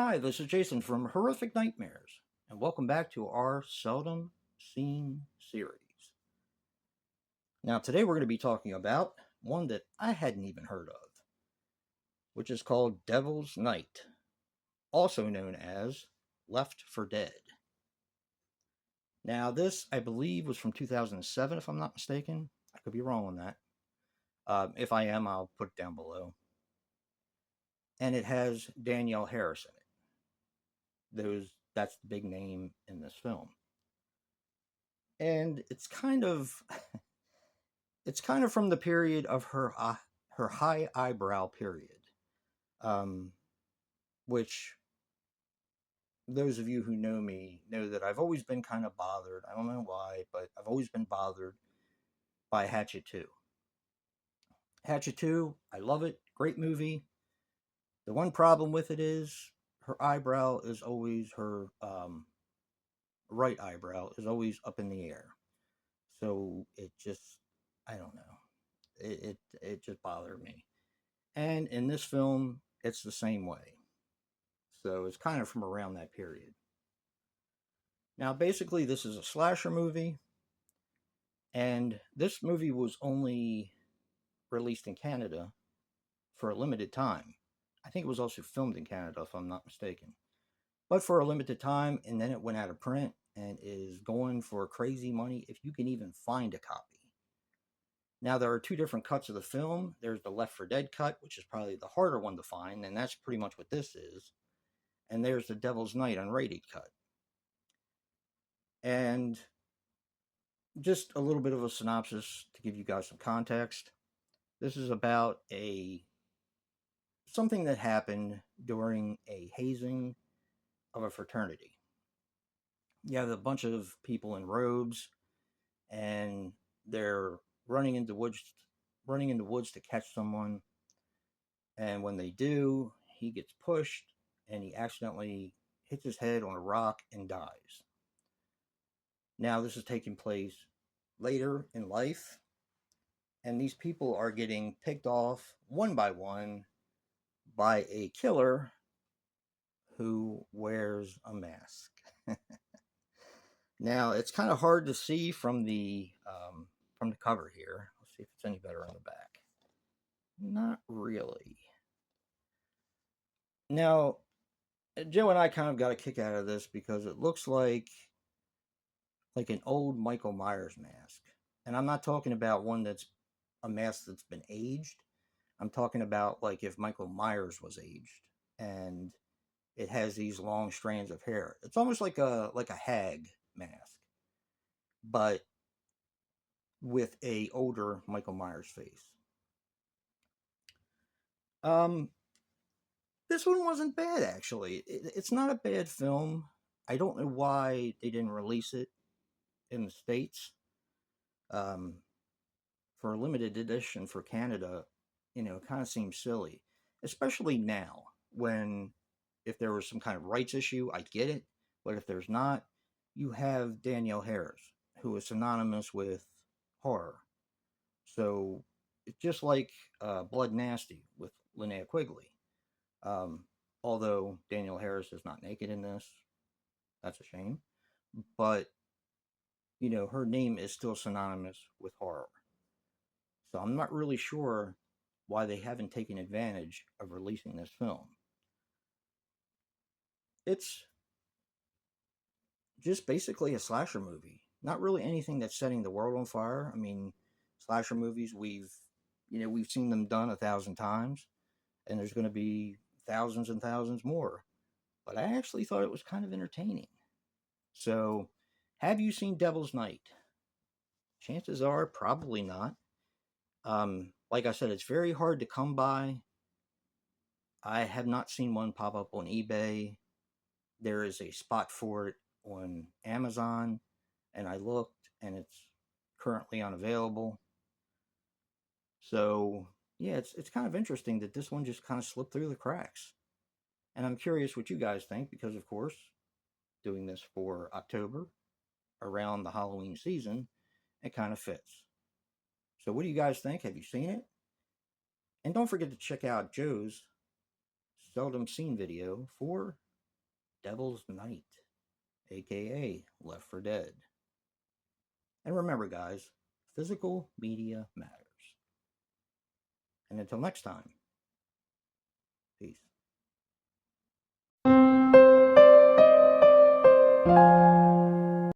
Hi, this is Jason from Horrific Nightmares, and welcome back to our Seldom Seen series. Now, today we're going to be talking about one that I hadn't even heard of, which is called Devil's Night, also known as Left for Dead. Now, this, I believe, was from 2007, if I'm not mistaken. I could be wrong on that. If I am, I'll put it down below. And it has Danielle Harris in it. That's the big name in this film. And it's kind of from the period of her high eyebrow period, um, which those of you who know me know that I've always been kind of bothered. I don't know why, but I've always been bothered by Hatchet 2. Hatchet 2, I love it. Great movie. The one problem with it is her eyebrow is always right eyebrow is always up in the air. So it just, I don't know. It just bothered me. And in this film, it's the same way. So it's kind of from around that period. Now, basically, this is a slasher movie. And this movie was only released in Canada for a limited time. I think it was also filmed in Canada, if I'm not mistaken. But for a limited time, and then it went out of print and is going for crazy money if you can even find a copy. Now, there are two different cuts of the film. There's the Left for Dead cut, which is probably the harder one to find, and that's pretty much what this is. And there's the Devil's Night unrated cut. And just a little bit of a synopsis to give you guys some context. This is about something that happened during a hazing of a fraternity. You have a bunch of people in robes, and they're running into woods to catch someone. And when they do, he gets pushed, and he accidentally hits his head on a rock and dies. Now, this is taking place later in life, and these people are getting picked off one by one by a killer who wears a mask. Now, it's kind of hard to see from the cover here. Let's see if it's any better on the back. Not really. Now, Joe and I kind of got a kick out of this because it looks like an old Michael Myers mask. And I'm not talking about one that's a mask that's been aged. I'm talking about like if Michael Myers was aged and it has these long strands of hair. It's almost like a hag mask, but with a older Michael Myers face. This one wasn't bad, actually. It's not a bad film. I don't know why they didn't release it in the States. For a limited edition for Canada, it kind of seems silly, especially now when if there was some kind of rights issue, I get it. But if there's not, you have Danielle Harris, who is synonymous with horror. So it's just like Blood Nasty with Linnea Quigley. Although Danielle Harris is not naked in this, that's a shame. But, her name is still synonymous with horror. So I'm not really sure why they haven't taken advantage of releasing this film. It's just basically a slasher movie. Not really anything that's setting the world on fire. I mean, slasher movies, we've seen them done 1,000 times, and there's going to be thousands and thousands more. But I actually thought it was kind of entertaining. So, have you seen Devil's Night? Chances are probably not. Like I said, it's very hard to come by. I have not seen one pop up on eBay. There is a spot for it on Amazon, and I looked, and it's currently unavailable. So, yeah, it's kind of interesting that this one just kind of slipped through the cracks. And I'm curious what you guys think, because, of course, doing this for October, around the Halloween season, it kind of fits. So what do you guys think? Have you seen it? And don't forget to check out Joe's Seldom Seen video for Devil's Night, aka Left for Dead. And remember, guys, physical media matters. And until next time, peace.